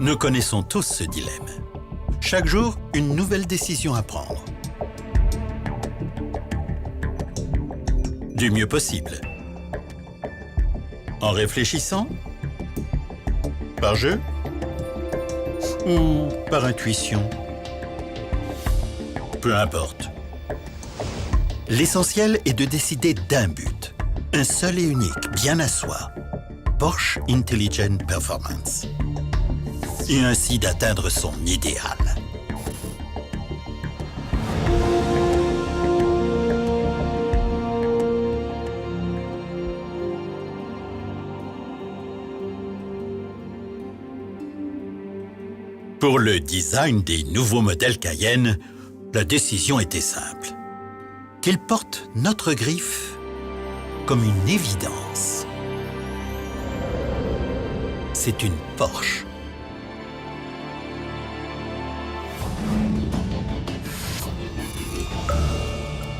Nous connaissons tous ce dilemme. Chaque jour, une nouvelle décision à prendre. Du mieux possible. En réfléchissant? Par jeu? Ou par intuition? Peu importe. L'essentiel est de décider d'un but. Un seul et unique, bien à soi. Porsche Intelligent Performance. Et ainsi d'atteindre son idéal. Pour le design des nouveaux modèles Cayenne, la décision était simple. Qu'ils portent notre griffe comme une évidence. C'est une Porsche.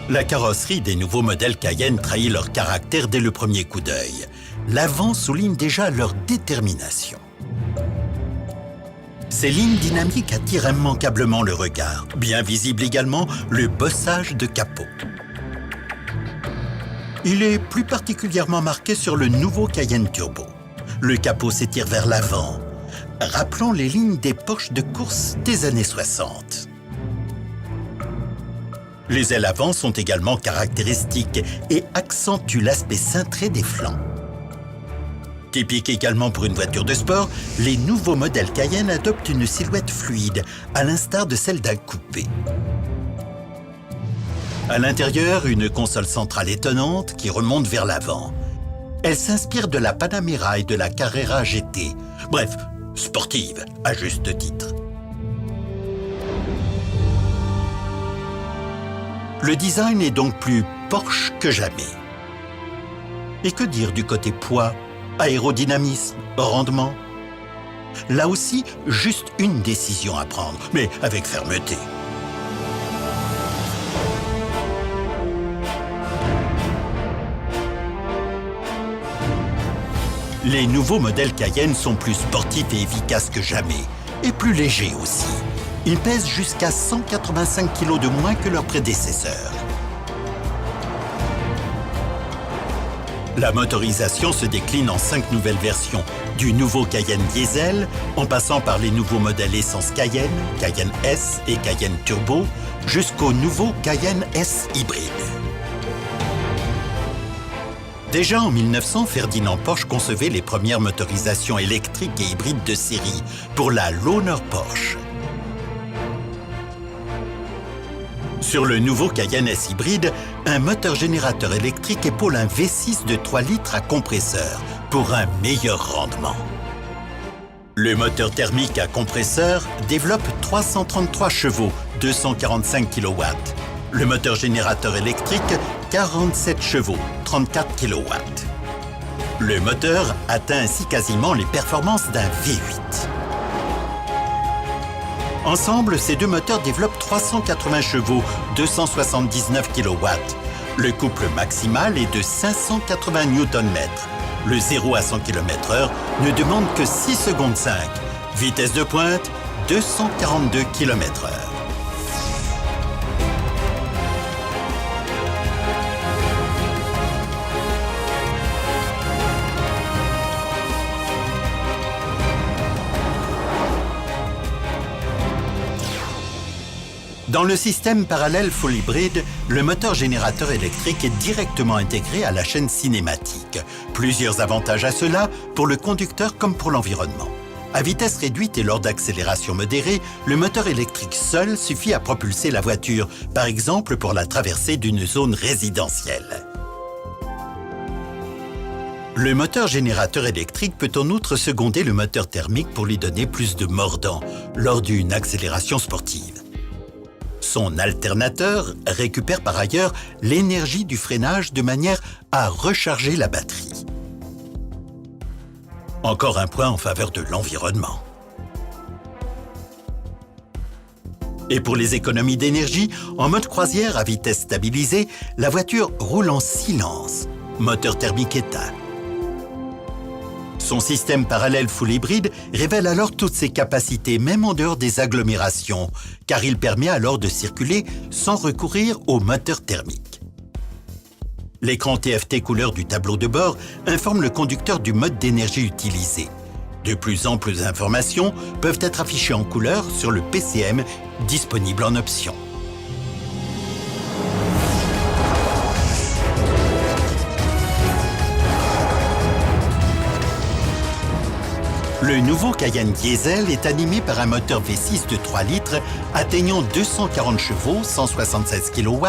La carrosserie des nouveaux modèles Cayenne trahit leur caractère dès le premier coup d'œil. L'avant souligne déjà leur détermination. Ces lignes dynamiques attirent immanquablement le regard. Bien visible également le bossage de capot. Il est plus particulièrement marqué sur le nouveau Cayenne Turbo. Le capot s'étire vers l'avant, rappelant les lignes des Porsche de course des années 60. Les ailes avant sont également caractéristiques et accentuent l'aspect cintré des flancs. Typique également pour une voiture de sport, les nouveaux modèles Cayenne adoptent une silhouette fluide, à l'instar de celle d'un coupé. À l'intérieur, une console centrale étonnante qui remonte vers l'avant. Elle s'inspire de la Panamera et de la Carrera GT. Bref, sportive, à juste titre. Le design est donc plus Porsche que jamais. Et que dire du côté poids, aérodynamisme, rendement? Là aussi, juste une décision à prendre, mais avec fermeté. Les nouveaux modèles Cayenne sont plus sportifs et efficaces que jamais, et plus légers aussi. Ils pèsent jusqu'à 185 kg de moins que leurs prédécesseurs. La motorisation se décline en 5 nouvelles versions, du nouveau Cayenne diesel, en passant par les nouveaux modèles essence Cayenne, Cayenne S et Cayenne Turbo, jusqu'au nouveau Cayenne S hybride. Déjà en 1900, Ferdinand Porsche concevait les premières motorisations électriques et hybrides de série pour la Lohner Porsche. Sur le nouveau Cayenne S hybride, un moteur générateur électrique épaule un V6 de 3 litres à compresseur pour un meilleur rendement. Le moteur thermique à compresseur développe 333 chevaux, 245 kW. Le moteur générateur électrique, 47 chevaux, 34 kW. Le moteur atteint ainsi quasiment les performances d'un V8. Ensemble, ces deux moteurs développent 380 chevaux, 279 kW. Le couple maximal est de 580 Nm. Le 0 à 100 km/h ne demande que 6 secondes 5. Vitesse de pointe, 242 km/h. Dans le système parallèle full hybride, le moteur générateur électrique est directement intégré à la chaîne cinématique. Plusieurs avantages à cela pour le conducteur comme pour l'environnement. À vitesse réduite et lors d'accélération modérée, le moteur électrique seul suffit à propulser la voiture, par exemple pour la traversée d'une zone résidentielle. Le moteur générateur électrique peut en outre seconder le moteur thermique pour lui donner plus de mordant lors d'une accélération sportive. Son alternateur récupère par ailleurs l'énergie du freinage de manière à recharger la batterie. Encore un point en faveur de l'environnement. Et pour les économies d'énergie, en mode croisière à vitesse stabilisée, la voiture roule en silence, moteur thermique éteint. Son système parallèle full hybride révèle alors toutes ses capacités, même en dehors des agglomérations, car il permet alors de circuler sans recourir au moteur thermique. L'écran TFT couleur du tableau de bord informe le conducteur du mode d'énergie utilisé. De plus amples informations peuvent être affichées en couleur sur le PCM, disponible en option. Le nouveau Cayenne diesel est animé par un moteur V6 de 3 litres atteignant 240 chevaux, 176 kW,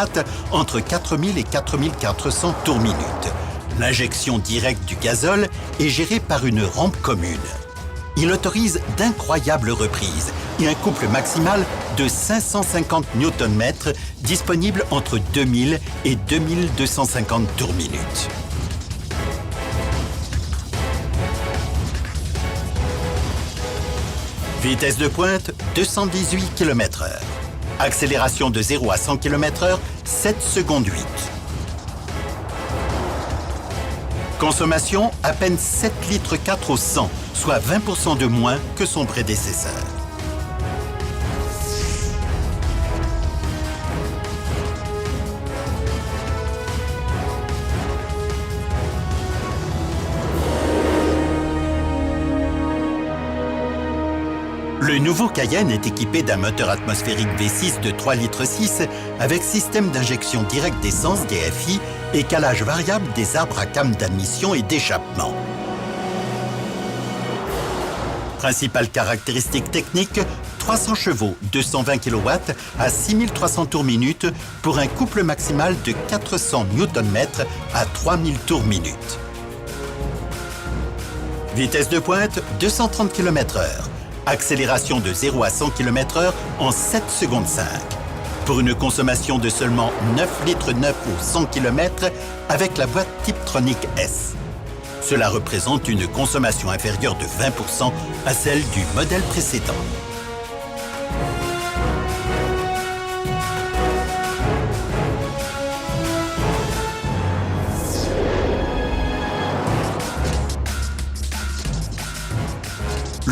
entre 4000 et 4400 tours minute. L'injection directe du gazole est gérée par une rampe commune. Il autorise d'incroyables reprises et un couple maximal de 550 Nm disponible entre 2000 et 2250 tours minute. Vitesse de pointe, 218 km/h. Accélération de 0 à 100 km/h, 7 secondes 8. Consommation, à peine 7 litres 4 au 100, soit 20% de moins que son prédécesseur. Le nouveau Cayenne est équipé d'un moteur atmosphérique V6 de 3,6 litres avec système d'injection directe d'essence DFI et calage variable des arbres à cames d'admission et d'échappement. Principale caractéristique technique, 300 chevaux, 220 kW à 6300 tours minute pour un couple maximal de 400 Nm à 3000 tours minute. Vitesse de pointe, 230 km/h. Accélération de 0 à 100 km/h en 7 secondes 5. Pour une consommation de seulement 9 litres 9 au 100 km avec la boîte Tiptronic S. Cela représente une consommation inférieure de 20% à celle du modèle précédent.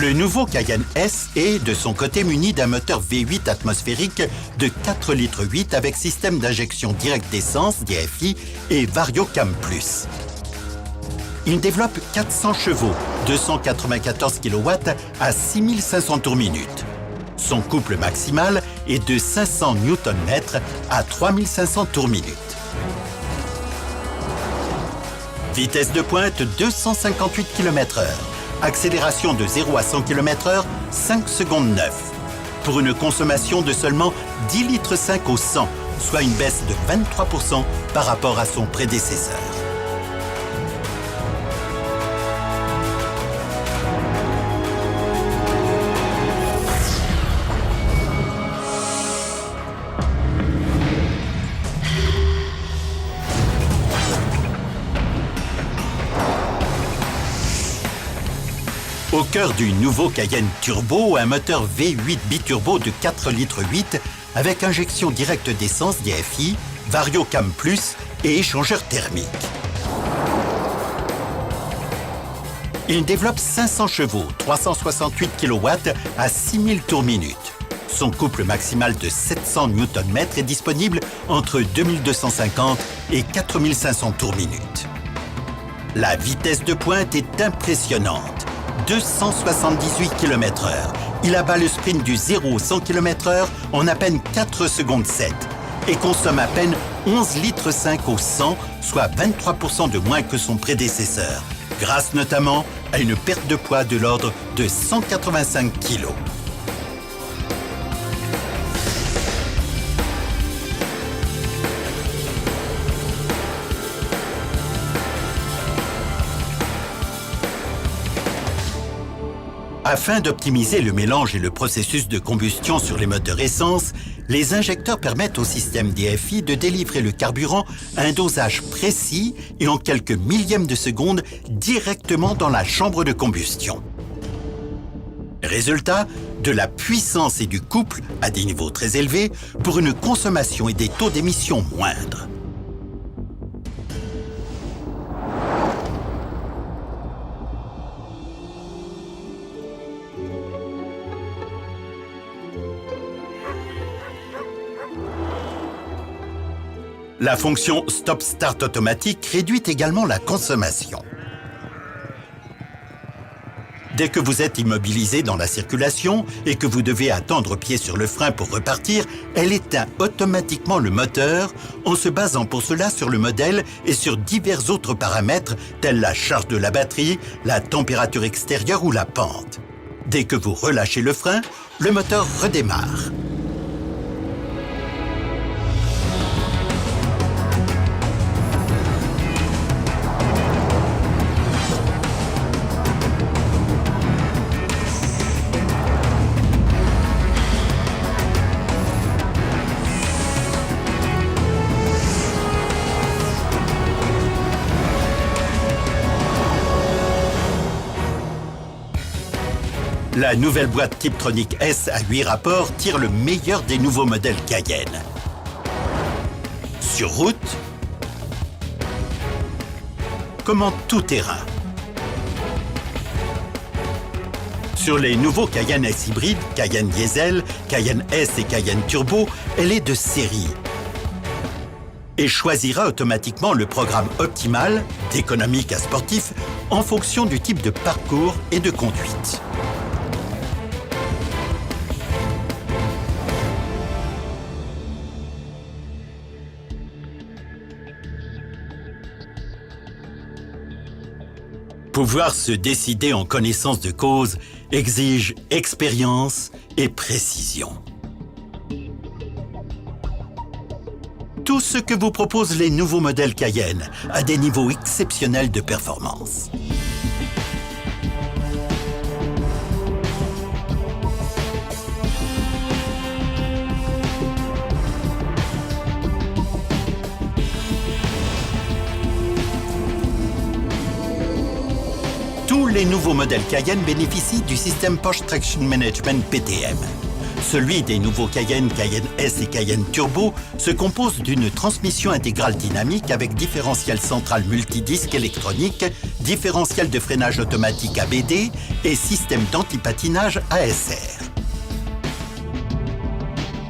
Le nouveau Cayenne S est, de son côté, muni d'un moteur V8 atmosphérique de 4,8 litres avec système d'injection directe d'essence, DFI, et VarioCam+. Il développe 400 chevaux, 294 kW à 6500 tours minute. Son couple maximal est de 500 Nm à 3500 tours minute. Vitesse de pointe 258 km/h. Accélération de 0 à 100 km/h, 5 secondes 9. Pour une consommation de seulement 10 litres 5 au 100, soit une baisse de 23% par rapport à son prédécesseur. Au cœur du nouveau Cayenne Turbo, un moteur V8 biturbo de 4,8 litres avec injection directe d'essence DFI, VarioCam+, et échangeur thermique. Il développe 500 chevaux, 368 kW à 6000 tours minute. Son couple maximal de 700 Nm est disponible entre 2250 et 4500 tours minute. La vitesse de pointe est impressionnante. 278 km/h. Il abat le sprint du 0 au 100 km/h en à peine 4 secondes 7 et consomme à peine 11 litres 5 au 100, soit 23% de moins que son prédécesseur, grâce notamment à une perte de poids de l'ordre de 185 kg. Afin d'optimiser le mélange et le processus de combustion sur les moteurs essence, les injecteurs permettent au système DFI de délivrer le carburant à un dosage précis et en quelques millièmes de seconde directement dans la chambre de combustion. Résultat, de la puissance et du couple à des niveaux très élevés pour une consommation et des taux d'émission moindres. La fonction Stop-Start automatique réduit également la consommation. Dès que vous êtes immobilisé dans la circulation et que vous devez attendre pied sur le frein pour repartir, elle éteint automatiquement le moteur en se basant pour cela sur le modèle et sur divers autres paramètres tels la charge de la batterie, la température extérieure ou la pente. Dès que vous relâchez le frein, le moteur redémarre. La nouvelle boîte Tiptronic S à 8 rapports tire le meilleur des nouveaux modèles Cayenne. Sur route, comme en tout terrain. Sur les nouveaux Cayenne S hybrides, Cayenne Diesel, Cayenne S et Cayenne Turbo, elle est de série et choisira automatiquement le programme optimal, d'économique à sportif, en fonction du type de parcours et de conduite. Pouvoir se décider en connaissance de cause exige expérience et précision. Tout ce que vous proposent les nouveaux modèles Cayenne à des niveaux exceptionnels de performance. Tous les nouveaux modèles Cayenne bénéficient du système Porsche Traction Management PTM. Celui des nouveaux Cayenne, Cayenne S et Cayenne Turbo se compose d'une transmission intégrale dynamique avec différentiel central multidisque électronique, différentiel de freinage automatique ABD et système d'antipatinage ASR.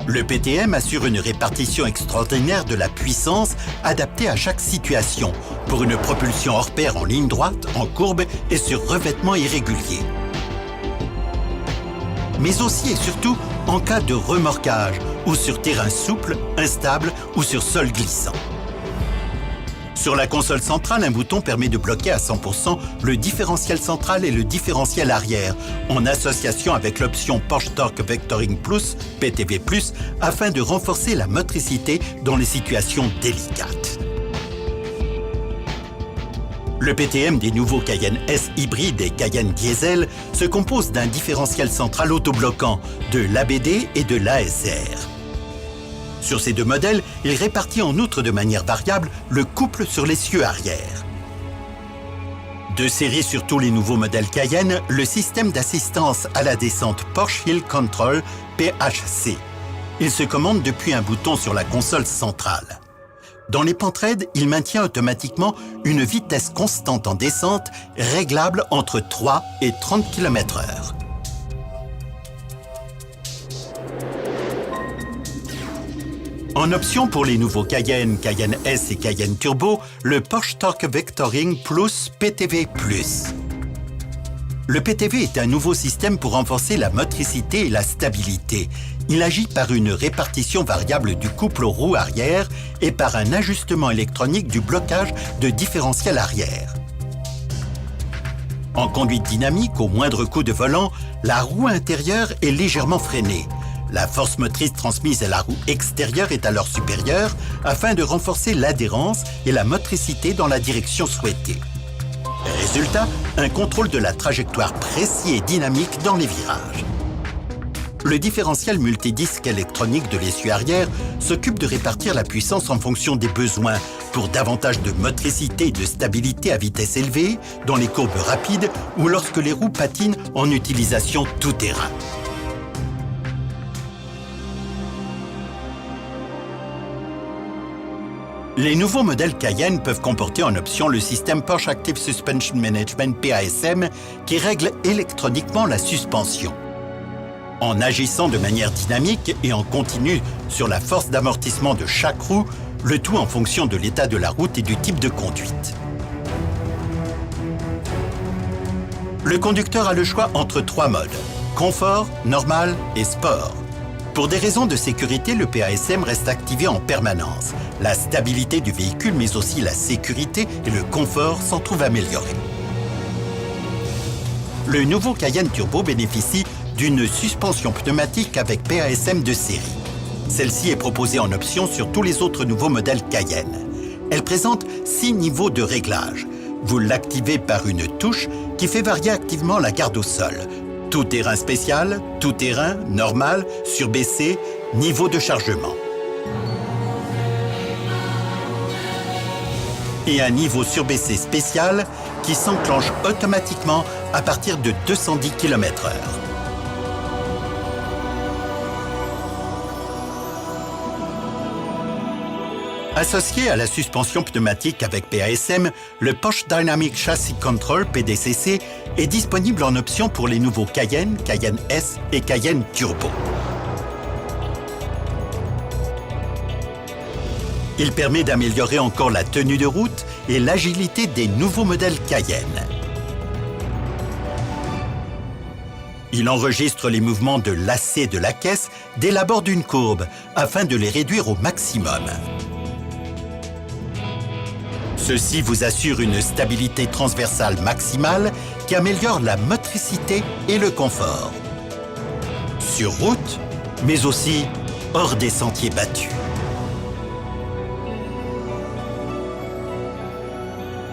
Le PTM assure une répartition extraordinaire de la puissance adaptée à chaque situation, pour une propulsion hors pair en ligne droite, en courbe et sur revêtement irrégulier. Mais aussi et surtout en cas de remorquage ou sur terrain souple, instable ou sur sol glissant. Sur la console centrale, un bouton permet de bloquer à 100% le différentiel central et le différentiel arrière, en association avec l'option Porsche Torque Vectoring Plus, PTV+, afin de renforcer la motricité dans les situations délicates. Le PTM des nouveaux Cayenne S hybrides et Cayenne Diesel se compose d'un différentiel central autobloquant, de l'ABD et de l'ASR. Sur ces deux modèles, il répartit en outre de manière variable le couple sur l'essieu arrière. De série sur tous les nouveaux modèles Cayenne, le système d'assistance à la descente Porsche Hill Control PHC. Il se commande depuis un bouton sur la console centrale. Dans les pentes raides, il maintient automatiquement une vitesse constante en descente réglable entre 3 et 30 km/h. En option pour les nouveaux Cayenne, Cayenne S et Cayenne Turbo, le Porsche Torque Vectoring Plus PTV+. Le PTV est un nouveau système pour renforcer la motricité et la stabilité. Il agit par une répartition variable du couple aux roues arrière et par un ajustement électronique du blocage de différentiel arrière. En conduite dynamique, au moindre coup de volant, la roue intérieure est légèrement freinée. La force motrice transmise à la roue extérieure est alors supérieure afin de renforcer l'adhérence et la motricité dans la direction souhaitée. Résultat, un contrôle de la trajectoire précis et dynamique dans les virages. Le différentiel multidisque électronique de l'essieu arrière s'occupe de répartir la puissance en fonction des besoins pour davantage de motricité et de stabilité à vitesse élevée dans les courbes rapides ou lorsque les roues patinent en utilisation tout-terrain. Les nouveaux modèles Cayenne peuvent comporter en option le système Porsche Active Suspension Management PASM qui règle électroniquement la suspension. En agissant de manière dynamique et en continu sur la force d'amortissement de chaque roue, le tout en fonction de l'état de la route et du type de conduite. Le conducteur a le choix entre 3 modes, confort, normal et sport. Pour des raisons de sécurité, le PASM reste activé en permanence. La stabilité du véhicule, mais aussi la sécurité et le confort s'en trouvent améliorés. Le nouveau Cayenne Turbo bénéficie d'une suspension pneumatique avec PASM de série. Celle-ci est proposée en option sur tous les autres nouveaux modèles Cayenne. Elle présente 6 niveaux de réglage. Vous l'activez par une touche qui fait varier activement la garde au sol. Tout-terrain spécial, tout-terrain, normal, surbaissé, niveau de chargement. Et un niveau surbaissé spécial qui s'enclenche automatiquement à partir de 210 km/h. Associé à la suspension pneumatique avec PASM, le Porsche Dynamic Chassis Control PDCC est disponible en option pour les nouveaux Cayenne, Cayenne S et Cayenne Turbo. Il permet d'améliorer encore la tenue de route et l'agilité des nouveaux modèles Cayenne. Il enregistre les mouvements de lacet de la caisse dès l'abord d'une courbe afin de les réduire au maximum. Ceci vous assure une stabilité transversale maximale qui améliore la motricité et le confort. Sur route, mais aussi hors des sentiers battus.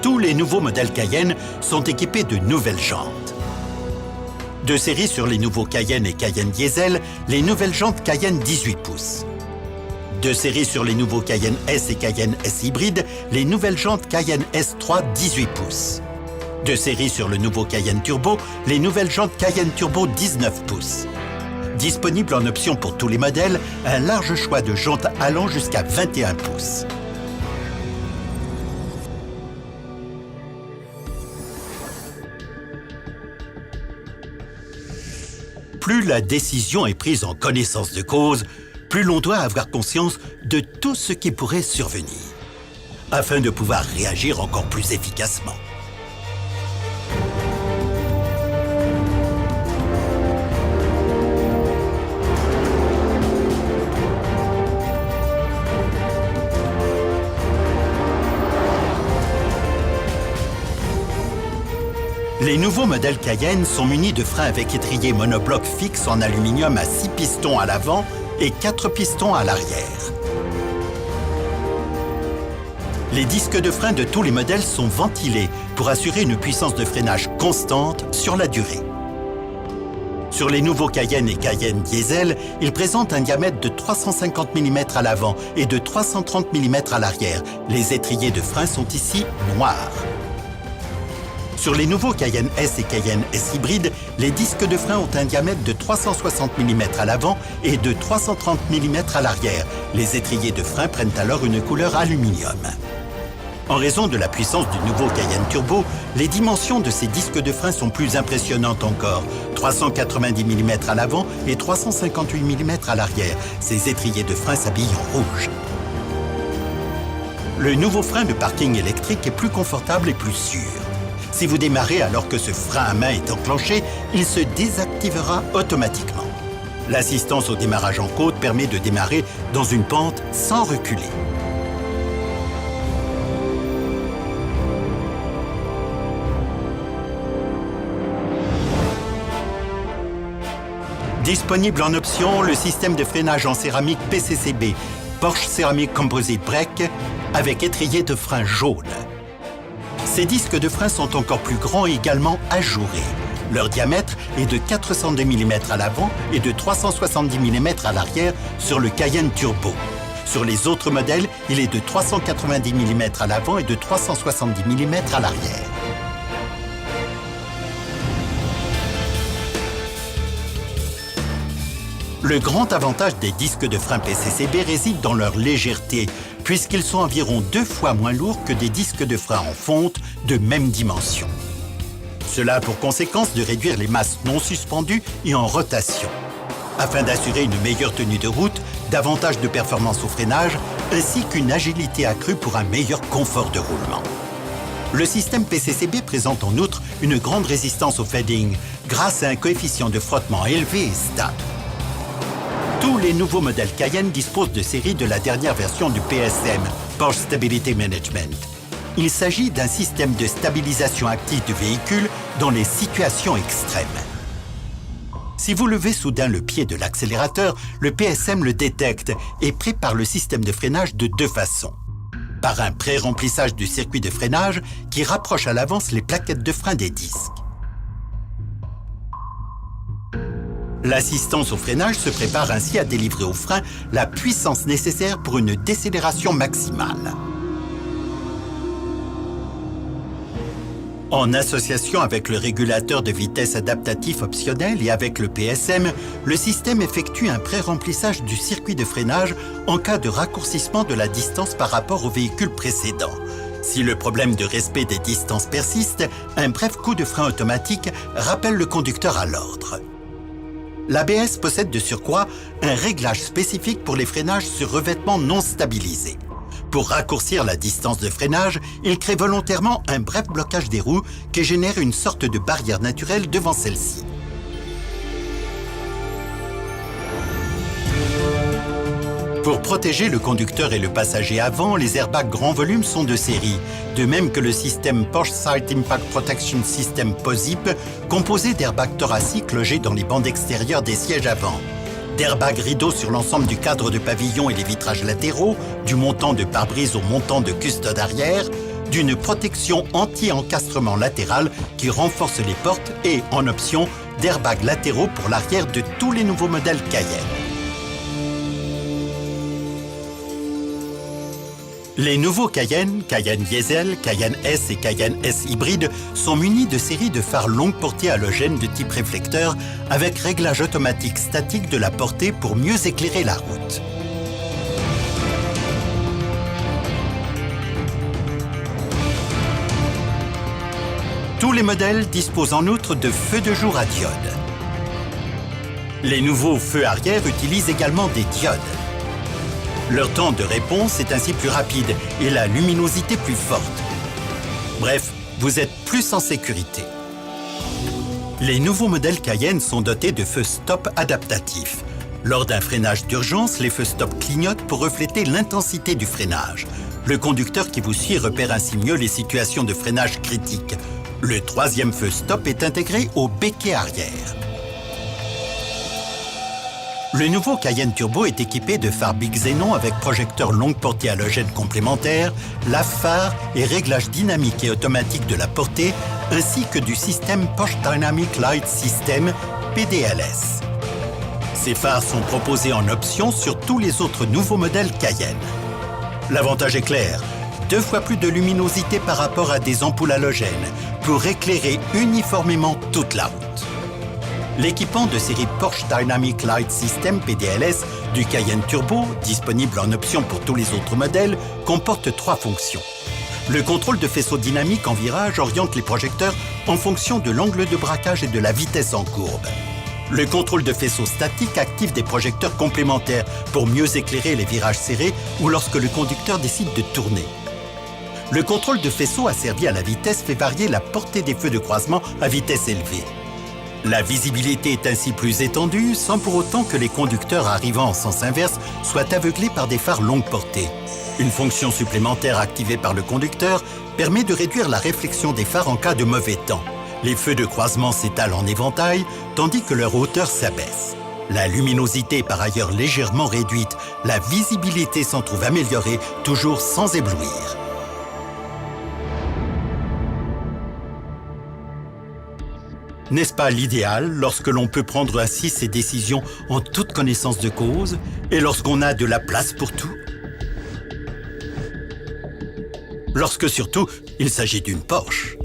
Tous les nouveaux modèles Cayenne sont équipés de nouvelles jantes. De série sur les nouveaux Cayenne et Cayenne Diesel, les nouvelles jantes Cayenne 18 pouces. De série sur les nouveaux Cayenne S et Cayenne S hybride, les nouvelles jantes Cayenne S3 18 pouces. De série sur le nouveau Cayenne Turbo, les nouvelles jantes Cayenne Turbo 19 pouces. Disponible en option pour tous les modèles, un large choix de jantes allant jusqu'à 21 pouces. Plus la décision est prise en connaissance de cause, plus l'on doit avoir conscience de tout ce qui pourrait survenir, afin de pouvoir réagir encore plus efficacement. Les nouveaux modèles Cayenne sont munis de freins avec étrier monobloc fixe en aluminium à 6 pistons à l'avant et 4 pistons à l'arrière. Les disques de frein de tous les modèles sont ventilés pour assurer une puissance de freinage constante sur la durée. Sur les nouveaux Cayenne et Cayenne Diesel, ils présentent un diamètre de 350 mm à l'avant et de 330 mm à l'arrière. Les étriers de frein sont ici noirs. Sur les nouveaux Cayenne S et Cayenne S hybride, les disques de frein ont un diamètre de 360 mm à l'avant et de 330 mm à l'arrière. Les étriers de frein prennent alors une couleur aluminium. En raison de la puissance du nouveau Cayenne Turbo, les dimensions de ces disques de frein sont plus impressionnantes encore. 390 mm à l'avant et 358 mm à l'arrière. Ces étriers de frein s'habillent en rouge. Le nouveau frein de parking électrique est plus confortable et plus sûr. Si vous démarrez alors que ce frein à main est enclenché, il se désactivera automatiquement. L'assistance au démarrage en côte permet de démarrer dans une pente sans reculer. Disponible en option, le système de freinage en céramique PCCB, Porsche Ceramic Composite Brake, avec étrier de frein jaune. Ces disques de frein sont encore plus grands et également ajourés. Leur diamètre est de 402 mm à l'avant et de 370 mm à l'arrière sur le Cayenne Turbo. Sur les autres modèles, il est de 390 mm à l'avant et de 370 mm à l'arrière. Le grand avantage des disques de frein PCCB réside dans leur légèreté, puisqu'ils sont environ 2 fois moins lourds que des disques de frein en fonte de même dimension. Cela a pour conséquence de réduire les masses non suspendues et en rotation. Afin d'assurer une meilleure tenue de route, davantage de performance au freinage, ainsi qu'une agilité accrue pour un meilleur confort de roulement. Le système PCCB présente en outre une grande résistance au fading grâce à un coefficient de frottement élevé et stable. Tous les nouveaux modèles Cayenne disposent de série de la dernière version du PSM, Porsche Stability Management. Il s'agit d'un système de stabilisation active du véhicule dans les situations extrêmes. Si vous levez soudain le pied de l'accélérateur, le PSM le détecte et prépare le système de freinage de deux façons. Par un pré-remplissage du circuit de freinage qui rapproche à l'avance les plaquettes de frein des disques. L'assistance au freinage se prépare ainsi à délivrer au frein la puissance nécessaire pour une décélération maximale. En association avec le régulateur de vitesse adaptatif optionnel et avec le PSM, le système effectue un pré-remplissage du circuit de freinage en cas de raccourcissement de la distance par rapport au véhicule précédent. Si le problème de respect des distances persiste, un bref coup de frein automatique rappelle le conducteur à l'ordre. L'ABS possède de surcroît un réglage spécifique pour les freinages sur revêtement non stabilisé. Pour raccourcir la distance de freinage, il crée volontairement un bref blocage des roues qui génère une sorte de barrière naturelle devant celle-ci. Pour protéger le conducteur et le passager avant, les airbags grand volume sont de série, de même que le système Porsche Side Impact Protection System POSIP, composé d'airbags thoraciques logés dans les bandes extérieures des sièges avant, d'airbags rideaux sur l'ensemble du cadre de pavillon et les vitrages latéraux, du montant de pare-brise au montant de custode arrière, d'une protection anti-encastrement latéral qui renforce les portes et, en option, d'airbags latéraux pour l'arrière de tous les nouveaux modèles Cayenne. Les nouveaux Cayenne, Cayenne Diesel, Cayenne S et Cayenne S hybride sont munis de séries de phares longue portée halogène de type réflecteur avec réglage automatique statique de la portée pour mieux éclairer la route. Tous les modèles disposent en outre de feux de jour à diode. Les nouveaux feux arrière utilisent également des diodes. Leur temps de réponse est ainsi plus rapide et la luminosité plus forte. Bref, vous êtes plus en sécurité. Les nouveaux modèles Cayenne sont dotés de feux stop adaptatifs. Lors d'un freinage d'urgence, les feux stop clignotent pour refléter l'intensité du freinage. Le conducteur qui vous suit repère ainsi mieux les situations de freinage critiques. Le troisième feu stop est intégré au béquet arrière. Le nouveau Cayenne Turbo est équipé de phares Big Xenon avec projecteur longue portée halogène complémentaire, lave-phare et réglage dynamique et automatique de la portée, ainsi que du système Porsche Dynamic Light System, PDLS. Ces phares sont proposés en option sur tous les autres nouveaux modèles Cayenne. L'avantage est clair, 2 fois plus de luminosité par rapport à des ampoules halogènes pour éclairer uniformément toute la route. L'équipement de série Porsche Dynamic Light System PDLS du Cayenne Turbo, disponible en option pour tous les autres modèles, comporte 3 fonctions. Le contrôle de faisceau dynamique en virage oriente les projecteurs en fonction de l'angle de braquage et de la vitesse en courbe. Le contrôle de faisceau statique active des projecteurs complémentaires pour mieux éclairer les virages serrés ou lorsque le conducteur décide de tourner. Le contrôle de faisceau asservi à la vitesse fait varier la portée des feux de croisement à vitesse élevée. La visibilité est ainsi plus étendue, sans pour autant que les conducteurs arrivant en sens inverse soient aveuglés par des phares longue portée. Une fonction supplémentaire activée par le conducteur permet de réduire la réflexion des phares en cas de mauvais temps. Les feux de croisement s'étalent en éventail, tandis que leur hauteur s'abaisse. La luminosité est par ailleurs légèrement réduite, la visibilité s'en trouve améliorée, toujours sans éblouir. N'est-ce pas l'idéal lorsque l'on peut prendre ainsi ses décisions en toute connaissance de cause et lorsqu'on a de la place pour tout? Lorsque surtout, il s'agit d'une Porsche.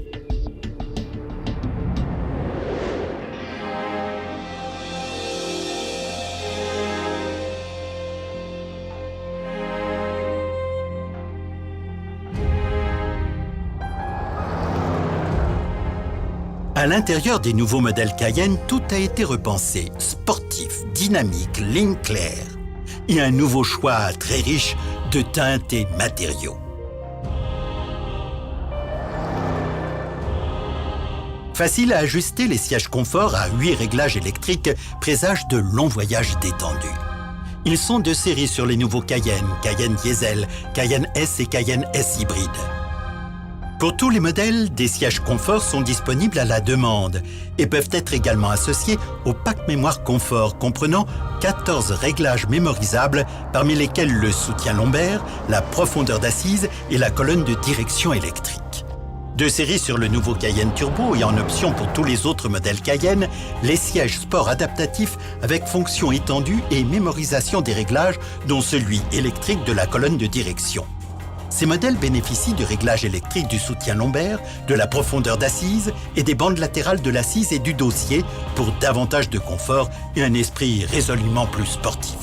À l'intérieur des nouveaux modèles Cayenne, tout a été repensé. Sportif, dynamique, ligne claire. et un nouveau choix très riche de teintes et matériaux. Facile à ajuster, les sièges confort à 8 réglages électriques présagent de longs voyages détendus. Ils sont de série sur les nouveaux Cayenne, Cayenne Diesel, Cayenne S et Cayenne S hybride. Pour tous les modèles, des sièges confort sont disponibles à la demande et peuvent être également associés au pack mémoire confort comprenant 14 réglages mémorisables parmi lesquels le soutien lombaire, la profondeur d'assise et la colonne de direction électrique. De série sur le nouveau Cayenne Turbo et en option pour tous les autres modèles Cayenne, les sièges sport adaptatifs avec fonction étendue et mémorisation des réglages, dont celui électrique de la colonne de direction. Ces modèles bénéficient du réglage électrique du soutien lombaire, de la profondeur d'assise et des bandes latérales de l'assise et du dossier pour davantage de confort et un esprit résolument plus sportif.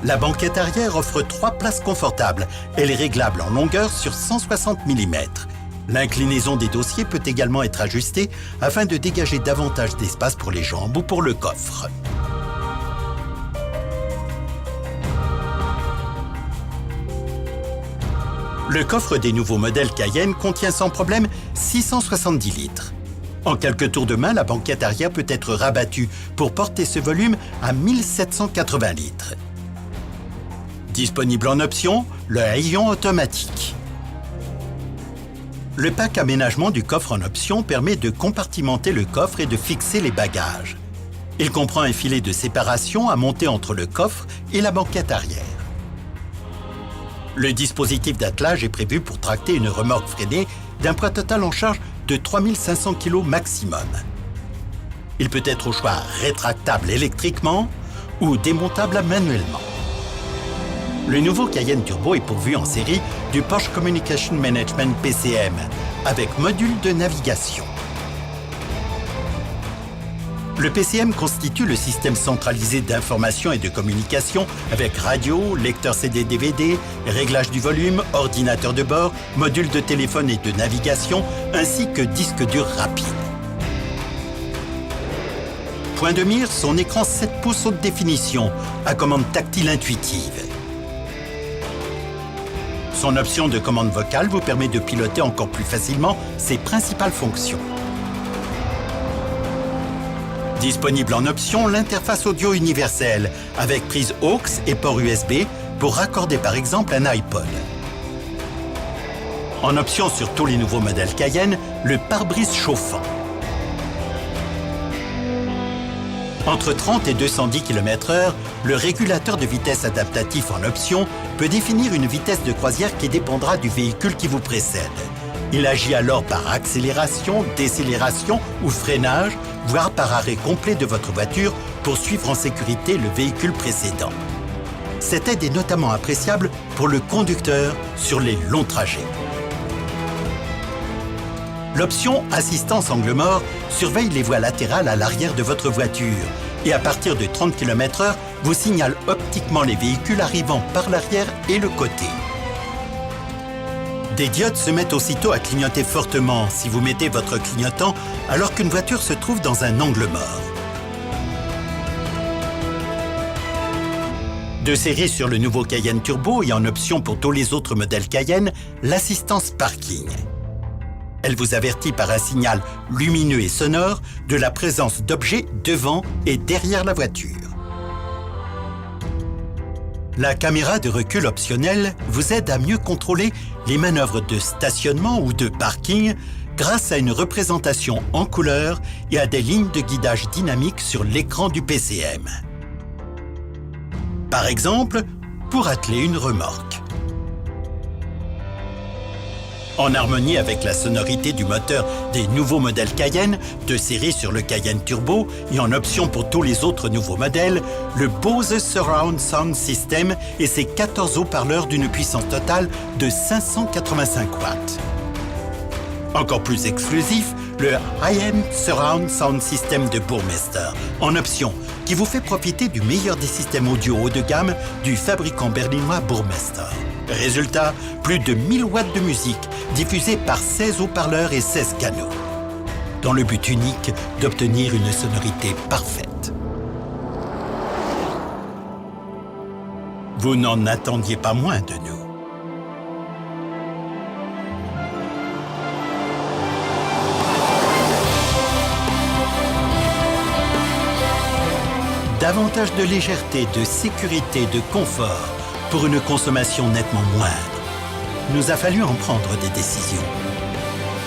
La banquette arrière offre 3 places confortables. Elle est réglable en longueur sur 160 mm. L'inclinaison des dossiers peut également être ajustée afin de dégager davantage d'espace pour les jambes ou pour le coffre. Le coffre des nouveaux modèles Cayenne contient sans problème 670 litres. En quelques tours de main, la banquette arrière peut être rabattue pour porter ce volume à 1780 litres. Disponible en option, le haillon automatique. Le pack aménagement du coffre en option permet de compartimenter le coffre et de fixer les bagages. Il comprend un filet de séparation à monter entre le coffre et la banquette arrière. Le dispositif d'attelage est prévu pour tracter une remorque freinée d'un poids total en charge de 3500 kg maximum. Il peut être au choix rétractable électriquement ou démontable manuellement. Le nouveau Cayenne Turbo est pourvu en série du Porsche Communication Management PCM avec module de navigation. Le PCM constitue le système centralisé d'information et de communication avec radio, lecteur CD-DVD, réglage du volume, ordinateur de bord, module de téléphone et de navigation, ainsi que disque dur rapide. Point de mire, son écran 7 pouces haute définition à commande tactile intuitive. Son option de commande vocale vous permet de piloter encore plus facilement ses principales fonctions. Disponible en option, l'interface audio universelle avec prise aux et port USB pour raccorder par exemple un iPod. En option sur tous les nouveaux modèles Cayenne, le pare-brise chauffant. Entre 30 et 210 km/h, le régulateur de vitesse adaptatif en option peut définir une vitesse de croisière qui dépendra du véhicule qui vous précède. Il agit alors par accélération, décélération ou freinage, voire par arrêt complet de votre voiture pour suivre en sécurité le véhicule précédent. Cette aide est notamment appréciable pour le conducteur sur les longs trajets. L'option assistance angle mort surveille les voies latérales à l'arrière de votre voiture et à partir de 30 km/h vous signale optiquement les véhicules arrivant par l'arrière et le côté. Des diodes se mettent aussitôt à clignoter fortement si vous mettez votre clignotant alors qu'une voiture se trouve dans un angle mort. De série sur le nouveau Cayenne Turbo et en option pour tous les autres modèles Cayenne, l'assistance parking. Elle vous avertit par un signal lumineux et sonore de la présence d'objets devant et derrière la voiture. La caméra de recul optionnelle vous aide à mieux contrôler les manœuvres de stationnement ou de parking grâce à une représentation en couleur et à des lignes de guidage dynamiques sur l'écran du PCM. Par exemple, pour atteler une remorque. En harmonie avec la sonorité du moteur des nouveaux modèles Cayenne, de série sur le Cayenne Turbo et en option pour tous les autres nouveaux modèles, le Bose Surround Sound System et ses 14 haut-parleurs d'une puissance totale de 585 watts. Encore plus exclusif, le High-End Surround Sound System de Burmester, en option, qui vous fait profiter du meilleur des systèmes audio haut de gamme du fabricant berlinois Burmester. Résultat, plus de 1000 watts de musique diffusée par 16 haut-parleurs et 16 canaux, dans le but unique d'obtenir une sonorité parfaite. Vous n'en attendiez pas moins de nous. Davantage de légèreté, de sécurité, de confort pour une consommation nettement moindre. Nous a fallu en prendre des décisions.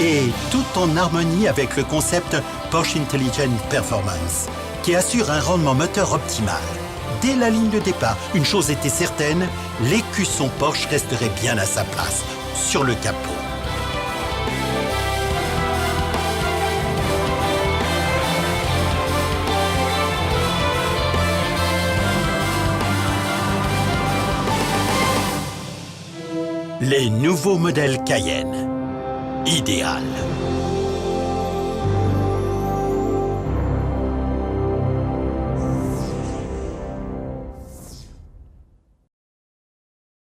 Et tout en harmonie avec le concept Porsche Intelligent Performance, qui assure un rendement moteur optimal. Dès la ligne de départ, une chose était certaine, l'écusson Porsche resterait bien à sa place, sur le capot. Les nouveaux modèles Cayenne. Idéal.